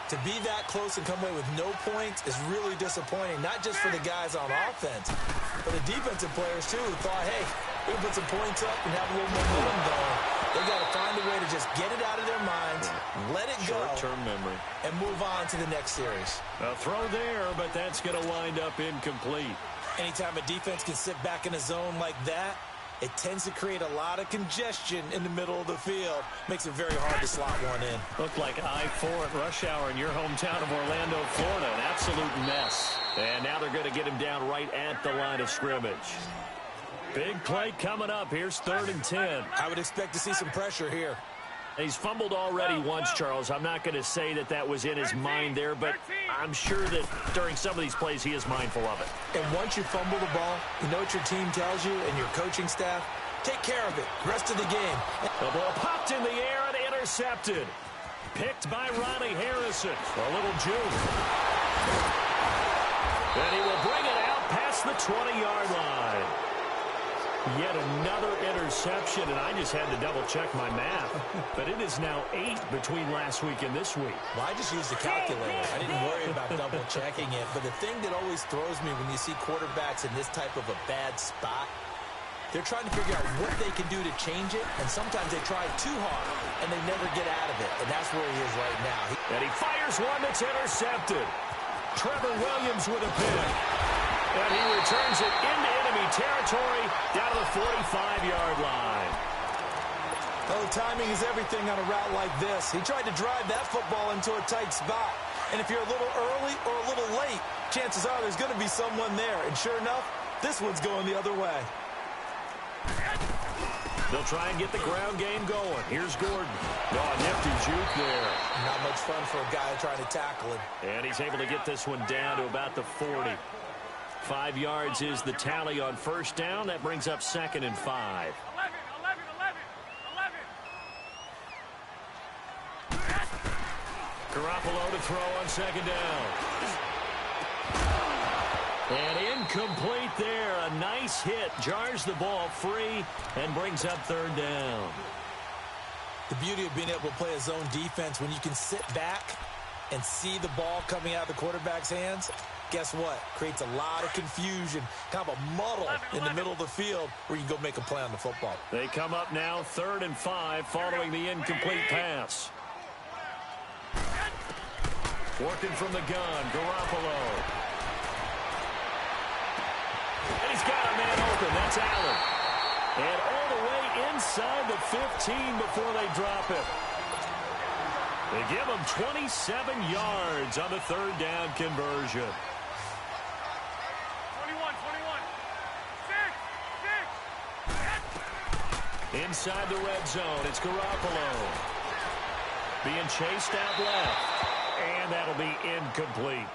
to be that close and come away with no points is really disappointing, not just for the guys on offense, but the defensive players, too, who thought, hey, we can put some points up and have a little momentum going. They've got to find a way to just get it out of their minds, let it go, short-term memory, and move on to the next series. A throw there, but that's going to wind up incomplete. Anytime a defense can sit back in a zone like that, it tends to create a lot of congestion in the middle of the field. Makes it very hard to slot one in. Looked like I-4 at rush hour in your hometown of Orlando, Florida. An absolute mess. And now they're going to get him down right at the line of scrimmage. Big play coming up. Here's 3rd and 10. I would expect to see some pressure here. He's fumbled already once, Charles. I'm not going to say that that was in his mind there, but I'm sure that during some of these plays he is mindful of it. And once you fumble the ball, you know what your team tells you and your coaching staff? Take care of it. Rest of the game. The ball popped in the air and intercepted. Picked by Ronnie Harrison. A little juke. And he will bring it out past the 20-yard line. Yet another interception, and I just had to double-check my math. But it is now 8 between last week and this week. Well, I just used the calculator. I didn't worry about double-checking it. But the thing that always throws me when you see quarterbacks in this type of a bad spot, they're trying to figure out what they can do to change it, and sometimes they try too hard, and they never get out of it. And that's where he is right now. And he fires one that's intercepted. Trevor Williams with a pick. And he returns it into enemy territory down to the 45-yard line. Oh, timing is everything on a route like this. He tried to drive that football into a tight spot. And if you're a little early or a little late, chances are there's going to be someone there. And sure enough, this one's going the other way. They'll try and get the ground game going. Here's Gordon. Oh, nifty juke there. Not much fun for a guy trying to tackle him. And he's able to get this one down to about the 40. 5 yards is the tally on first down. That brings up 2nd and 5. 11. Garoppolo to throw on 2nd down. And incomplete there. A nice hit. Jars the ball free and brings up 3rd down. The beauty of being able to play a zone defense when you can sit back and see the ball coming out of the quarterback's hands, guess what? Creates a lot of confusion, kind of a muddle in the middle of the field where you can go make a play on the football. They come up now 3rd and 5 following the incomplete pass. Working from the gun, Garoppolo. And he's got a man open. That's Allen. And all the way inside the 15 before they drop it. They give him 27 yards on the 3rd down conversion. 21. Inside the red zone, it's Garoppolo. Being chased out left. And that'll be incomplete.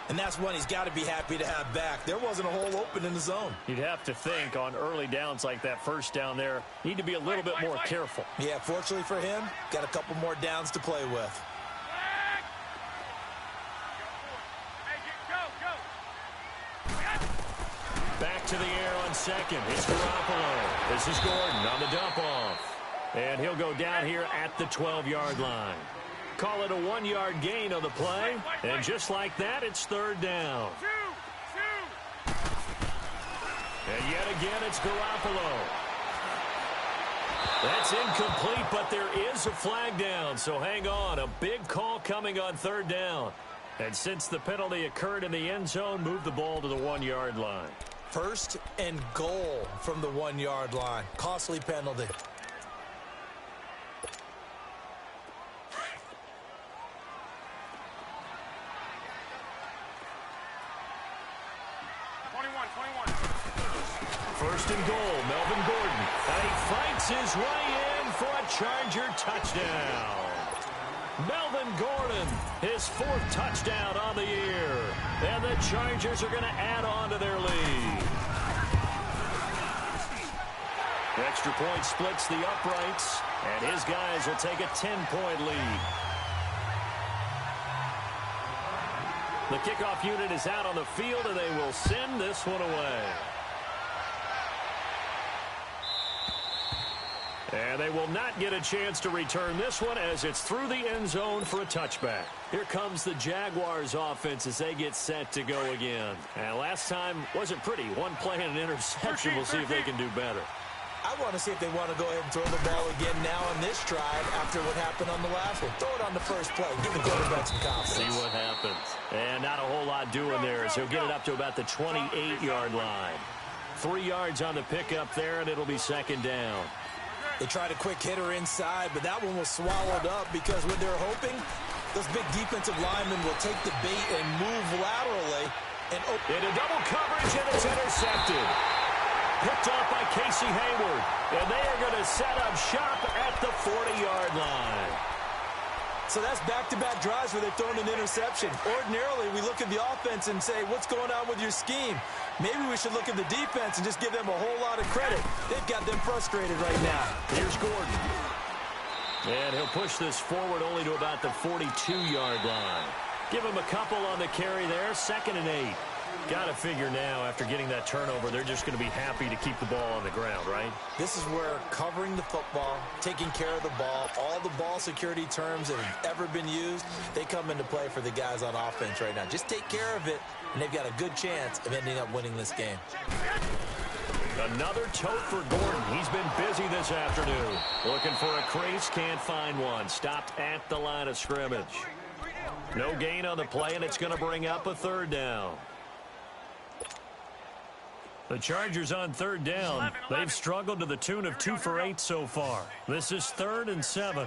And that's one he's got to be happy to have back. There wasn't a hole open in the zone. You'd have to think on early downs like that first down there, need to be a little bit more careful. Yeah, fortunately for him, got a couple more downs to play with. Back to the air on 2nd. It's Garoppolo. This is Gordon on the dump off. And he'll go down here at the 12-yard line. Call it a 1-yard gain on the play. And just like that, it's 3rd down. And yet again, it's Garoppolo. That's incomplete, but there is a flag down. So hang on. A big call coming on 3rd down. And since the penalty occurred in the end zone, move the ball to the 1-yard line. 1st and goal from the 1-yard line. Costly penalty. First and goal, Melvin Gordon. And he fights his way in for a Charger touchdown. Melvin Gordon, his 4th touchdown on the year. And the Chargers are going to add on to their lead. Extra point splits the uprights, and his guys will take a 10-point lead. The kickoff unit is out on the field, and they will send this one away. And they will not get a chance to return this one as it's through the end zone for a touchback. Here comes the Jaguars offense as they get set to go again. And last time wasn't pretty. One play and an interception. We'll see if they can do better. I want to see if they want to go ahead and throw the ball again now on this drive after what happened on the last one. Throw it on the first play. Give the quarterback some confidence. See what happens. And not a whole lot doing there as he'll get it up to about the 28-yard line. 3 yards on the pickup there, and it'll be 2nd down. They tried a quick hitter inside, but that one was swallowed up because when they're hoping, those big defensive linemen will take the bait and move laterally. And into double coverage, and it's intercepted. Picked off by Casey Hayward. And they are going to set up shop at the 40-yard line. So that's back-to-back drives where they've thrown an interception. Ordinarily, we look at the offense and say, what's going on with your scheme? Maybe we should look at the defense and just give them a whole lot of credit. They've got them frustrated right now. Here's Gordon. And he'll push this forward only to about the 42-yard line. Give him a couple on the carry there. 2nd and 8. Got to figure now, after getting that turnover, they're just going to be happy to keep the ball on the ground, right? This is where covering the football, taking care of the ball, all the ball security terms that have ever been used, they come into play for the guys on offense right now. Just take care of it, and they've got a good chance of ending up winning this game. Another tote for Gordon. He's been busy this afternoon. Looking for a crease, can't find one. Stopped at the line of scrimmage. No gain on the play, and it's going to bring up a third down. The Chargers on third down. They've struggled to the tune of 2 for 8 so far. This is 3rd and 7.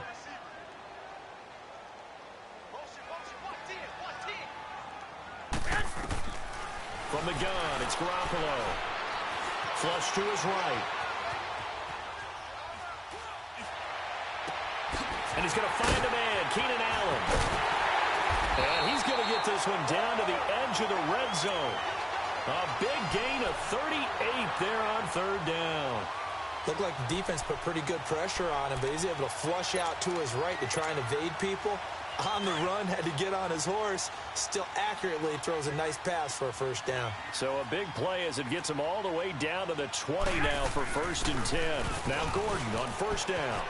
From the gun, it's Garoppolo. Flush to his right. And he's going to find a man, Keenan Allen. And he's going to get this one down to the edge of the red zone. A big gain of 38 there on third down. Looked like the defense put pretty good pressure on him, but he's able to flush out to his right to try and evade people. On the run, had to get on his horse. Still accurately throws a nice pass for a first down. So a big play as it gets him all the way down to the 20 now for 1st and 10. Now Gordon on first down.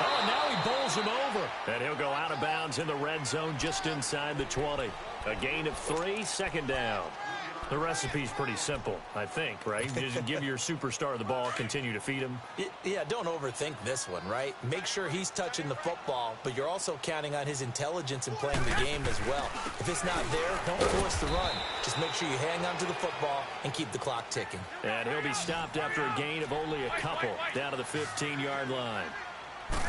Oh, now he bowls him over. And he'll go out of bounds in the red zone just inside the 20. A gain of 3, 2nd down. The recipe's pretty simple, I think, right? Just give your superstar the ball, continue to feed him. Yeah, don't overthink this one, right? Make sure he's touching the football, but you're also counting on his intelligence in playing the game as well. If it's not there, don't force the run. Just make sure you hang on to the football and keep the clock ticking. And he'll be stopped after a gain of only a couple, down to the 15-yard line.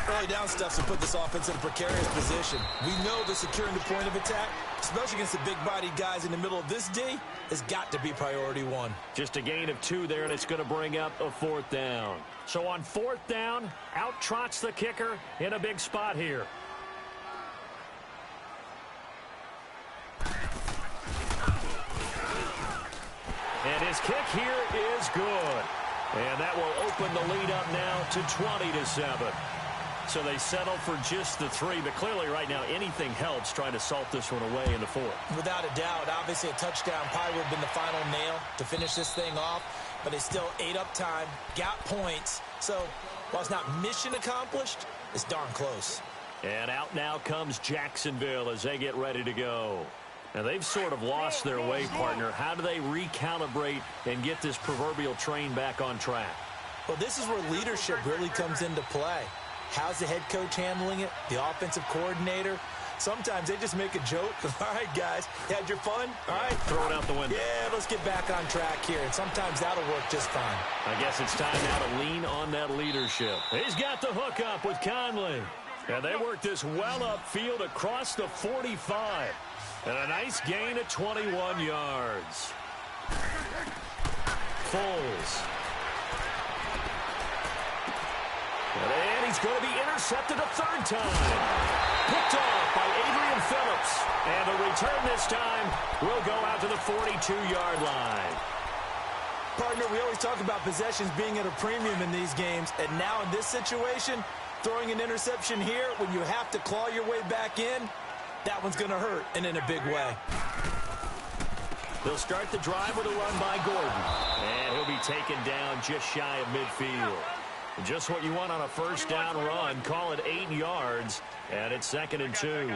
Early down stuffs to put this offense in a precarious position. We know that securing the point of attack, especially against the big-bodied guys in the middle of this D, has got to be priority 1. Just a gain of 2 there, and it's going to bring up a 4th down. So on 4th down, out trots the kicker in a big spot here. And his kick here is good. And that will open the lead up now to 20-7. So they settle for just the 3, but clearly right now anything helps trying to salt this one away in the 4th. Without a doubt, obviously a touchdown probably would have been the final nail to finish this thing off, but they still ate up time, got points. So while it's not mission accomplished, it's darn close. And out now comes Jacksonville as they get ready to go. Now they've sort of lost their way, partner. How do they recalibrate and get this proverbial train back on track? Well, this is where leadership really comes into play. How's the head coach handling it? The offensive coordinator? Sometimes they just make a joke. All right, guys, you had your fun? All right. Throw it out the window. Yeah, let's get back on track here. And sometimes that'll work just fine. I guess it's time now to lean on that leadership. He's got the hook up with Conley. And they work this well upfield across the 45. And a nice gain of 21 yards. Foles. And he's going to be intercepted a 3rd time. Picked off by Adrian Phillips. And the return this time will go out to the 42-yard line. Partner, we always talk about possessions being at a premium in these games. And now in this situation, throwing an interception here when you have to claw your way back in, that one's going to hurt, and in a big way. They'll start the drive with a run by Gordon. And he'll be taken down just shy of midfield. Just what you want on a first down run. Call it 8 yards, and it's 2nd and 2.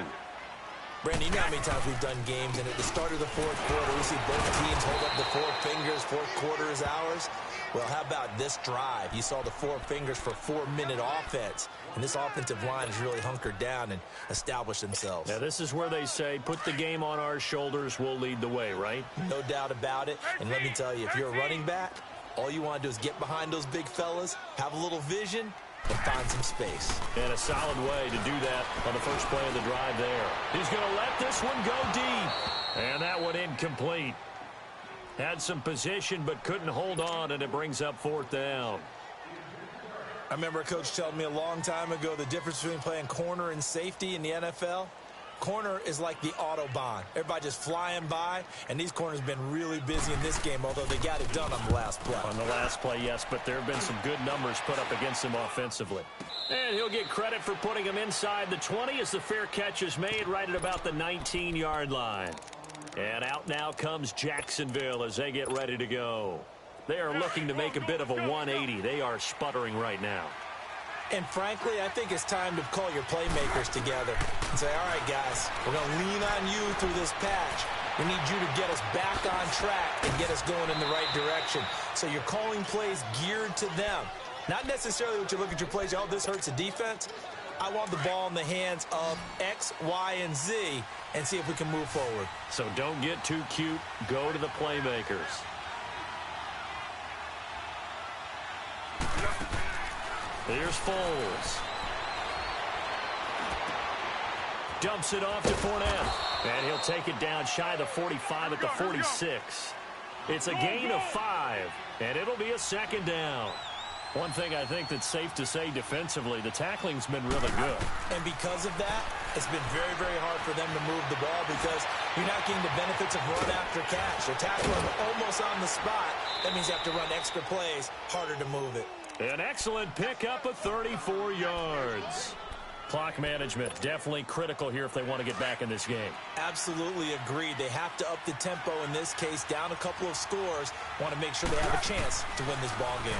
Brandon, you know how many times we've done games, and at the start of the 4th quarter, we see both teams hold up the 4 fingers, 4th quarter is ours. Well, how about this drive? You saw the 4 fingers for 4-minute offense, and this offensive line has really hunkered down and established themselves. Now, this is where they say, put the game on our shoulders, we'll lead the way, right? No doubt about it, and let me tell you, if you're a running back, all you want to do is get behind those big fellas, have a little vision, and find some space. And a solid way to do that on the first play of the drive there. He's going to let this one go deep. And that one incomplete. Had some position but couldn't hold on, and it brings up 4th down. I remember a coach telling me a long time ago the difference between playing corner and safety in the NFL. Corner is like the Autobahn. Everybody just flying by, and these corners have been really busy in this game, although they got it done on the last play. On the last play, yes, but there have been some good numbers put up against him offensively. And he'll get credit for putting him inside the 20 as the fair catch is made right at about the 19-yard line. And out now comes Jacksonville as they get ready to go. They are looking to make a bit of a 180. They are sputtering right now. And frankly, I think it's time to call your playmakers together and say, all right, guys, we're going to lean on you through this patch. We need you to get us back on track and get us going in the right direction. So you're calling plays geared to them. Not necessarily what you look at your plays, oh, this hurts the defense. I want the ball in the hands of X, Y, and Z and see if we can move forward. So don't get too cute. Go to the playmakers. Here's Foles. Dumps it off to Fournette. And he'll take it down shy of the 45 at the 46. It's a gain of 5, and it'll be a second down. One thing I think that's safe to say defensively, the tackling's been really good. And because of that, it's been very, very hard for them to move the ball because you're not getting the benefits of run after catch. They're tackling almost on the spot. That means you have to run extra plays, harder to move it. An excellent pickup of 34 yards. Clock management definitely critical here if they want to get back in this game. Absolutely agreed. They have to up the tempo in this case, down a couple of scores. Want to make sure they have a chance to win this ball game.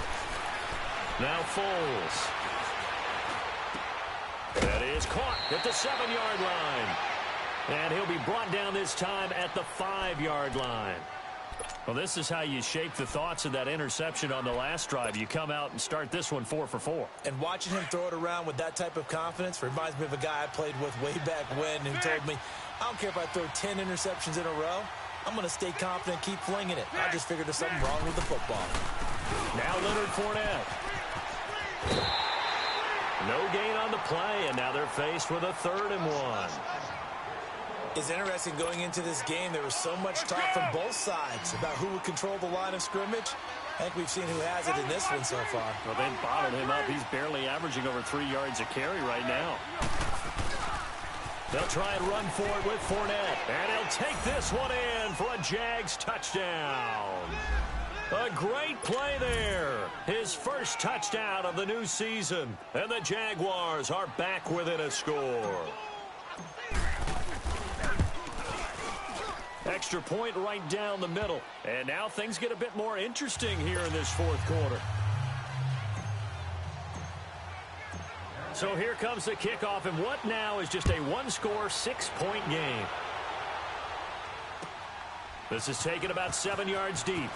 Now Foles. That is caught at the 7-yard line. And he'll be brought down this time at the 5-yard line. Well, this is how you shape the thoughts of that interception on the last drive. You come out and start this one 4 for 4. And watching him throw it around with that type of confidence reminds me of a guy I played with way back when who told me, I don't care if I throw 10 interceptions in a row. I'm going to stay confident, keep flinging it. I just figured there's something wrong with the football. Now Leonard Fournette. No gain on the play, and now they're faced with a 3rd and 1. It's interesting going into this game. There was so much talk from both sides about who would control the line of scrimmage. I think we've seen who has it in this one so far. Well, they bottled him up. He's barely averaging over 3 yards a carry right now. They'll try and run for it with Fournette. And he'll take this one in for a Jags touchdown. A great play there. His first touchdown of the new season. And the Jaguars are back within a score. Extra point right down the middle. And now things get a bit more interesting here in this 4th quarter. So here comes the kickoff, and what now is just a 1-score, 6-point game. This is taken about 7 yards deep.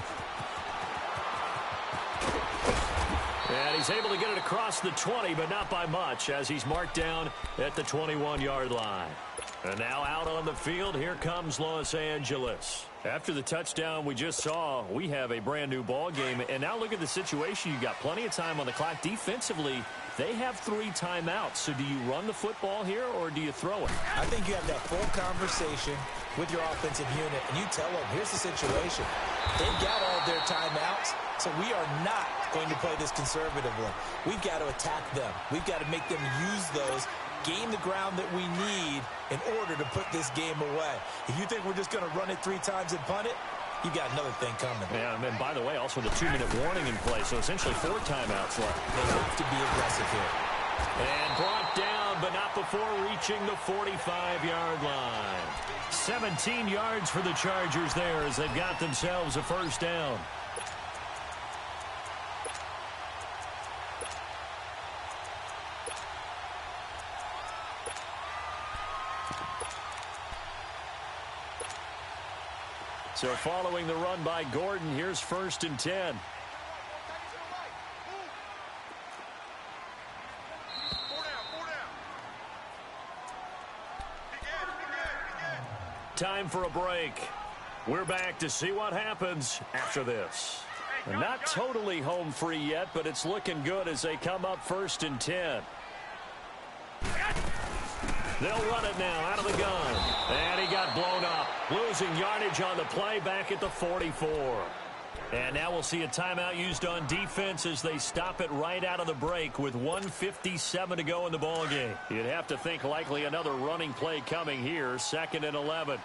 And he's able to get it across the 20, but not by much, as he's marked down at the 21-yard line. And now out on the field, here comes Los Angeles. After the touchdown we just saw, we have a brand new ball game. And now look at the situation. You've got plenty of time on the clock. Defensively, they have 3 timeouts. So do you run the football here or do you throw it? I think you have that full conversation with your offensive unit, and you tell them, here's the situation. They've got all their timeouts, so we are not going to play this conservatively. We've got to attack them. We've got to make them use those, gain the ground that we need in order to put this game away. If you think we're just going to run it 3 times and punt it, you got another thing coming. Yeah, and then, by the way, also the 2-minute warning in play, so essentially 4 timeouts left. They have to be aggressive here. And brought down, but not before reaching the 45-yard line. 17 yards for the Chargers there as they've got themselves a first down. So following the run by Gordon, here's 1st and 10. Time for a break. We're back to see what happens after this. Not totally home free yet, but it's looking good as they come up 1st and 10. They'll run it now out of the gun. And he got blown up. Losing yardage on the play back at the 44. And now we'll see a timeout used on defense as they stop it right out of the break with 1:57 to go in the ballgame. You'd have to think likely another running play coming here, 2nd and 11.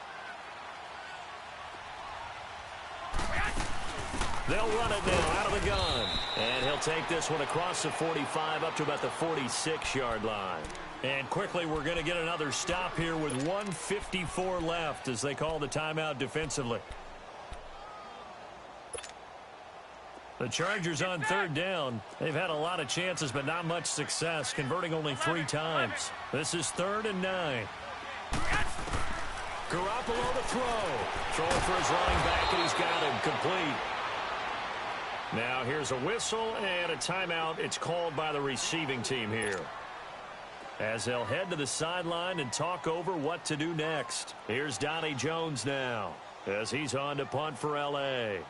They'll run it now out of the gun. And he'll take this one across the 45 up to about the 46-yard line. And quickly, we're going to get another stop here with 1:54 left as they call the timeout defensively. The Chargers on third down. They've had a lot of chances, but not much success, converting only 3 times. This is 3rd and 9. Garoppolo to throw. Throwing for his running back, and he's got him complete. Now here's a whistle and a timeout. It's called by the receiving team here, as they'll head to the sideline and talk over what to do next. Here's Donnie Jones now, as he's on to punt for L.A.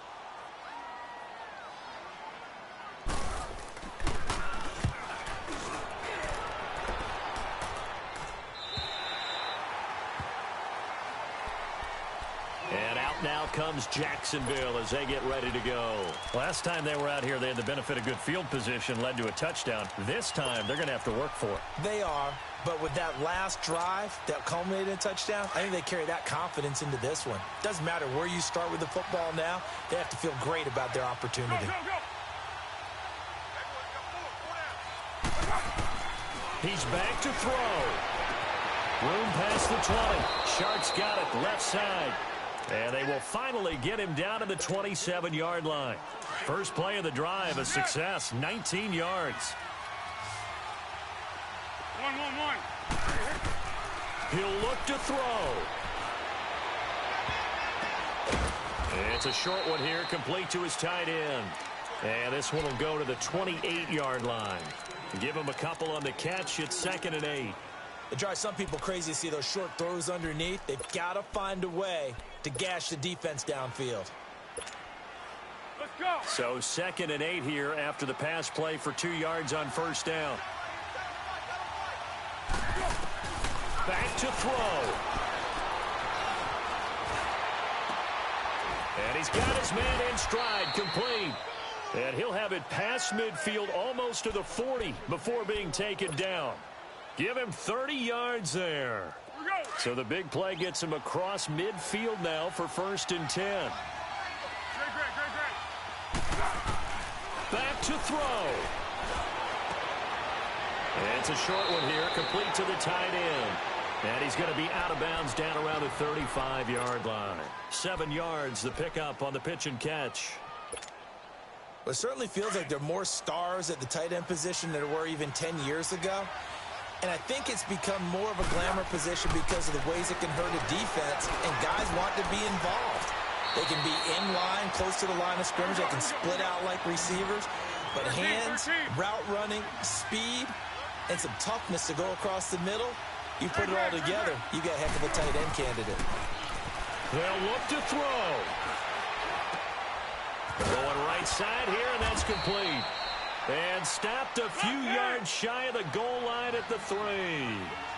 And out now comes Jacksonville as they get ready to go. Last time they were out here, they had the benefit of good field position, led to a touchdown. This time, they're going to have to work for it. They are, but with that last drive that culminated in a touchdown, I think they carry that confidence into this one. Doesn't matter where you start with the football now, they have to feel great about their opportunity. He's back to throw. Room past the 20. Sharks got it left side. And they will finally get him down to the 27-yard line. First play of the drive, a success, 19 yards. 1-1-1. He'll look to throw. It's a short one here, complete to his tight end. And this one will go to the 28-yard line. Give him a couple on the catch. It's 2nd and 8. It drives some people crazy to see those short throws underneath. They've got to find a way to gash the defense downfield. Let's go. So 2nd and 8 here after the pass play for 2 yards on first down. Back to throw. And he's got his man in stride, complete. And he'll have it past midfield almost to the 40 before being taken down. Give him 30 yards there. So the big play gets him across midfield now for 1st and 10. Back to throw. And it's a short one here, complete to the tight end. And he's going to be out of bounds down around the 35-yard line. 7 yards, the pickup on the pitch and catch. It certainly feels like there are more stars at the tight end position than there were even 10 years ago. And I think it's become more of a glamour position because of the ways it can hurt a defense, and guys want to be involved. They can be in line, close to the line of scrimmage. They can split out like receivers. But hands, route running, speed, and some toughness to go across the middle, you put it all together, you got a heck of a tight end candidate. They'll look to throw. Going right side here, and that's complete. And stopped a few yards shy of the goal line at the 3.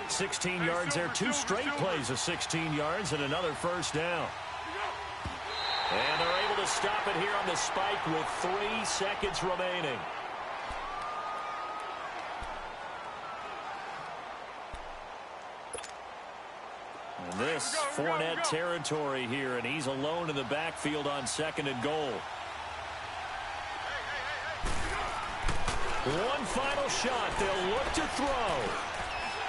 16 yards there, 2 straight plays of 16 yards and another first down. And they're able to stop it here on the spike with 3 seconds remaining. And this Fournette territory here, and he's alone in the backfield on 2nd and goal. One final shot. They'll look to throw.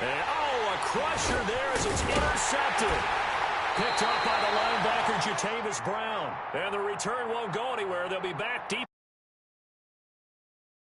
And, a crusher there as it's intercepted. Picked up by the linebacker, Jatavis Brown. And the return won't go anywhere. They'll be back deep.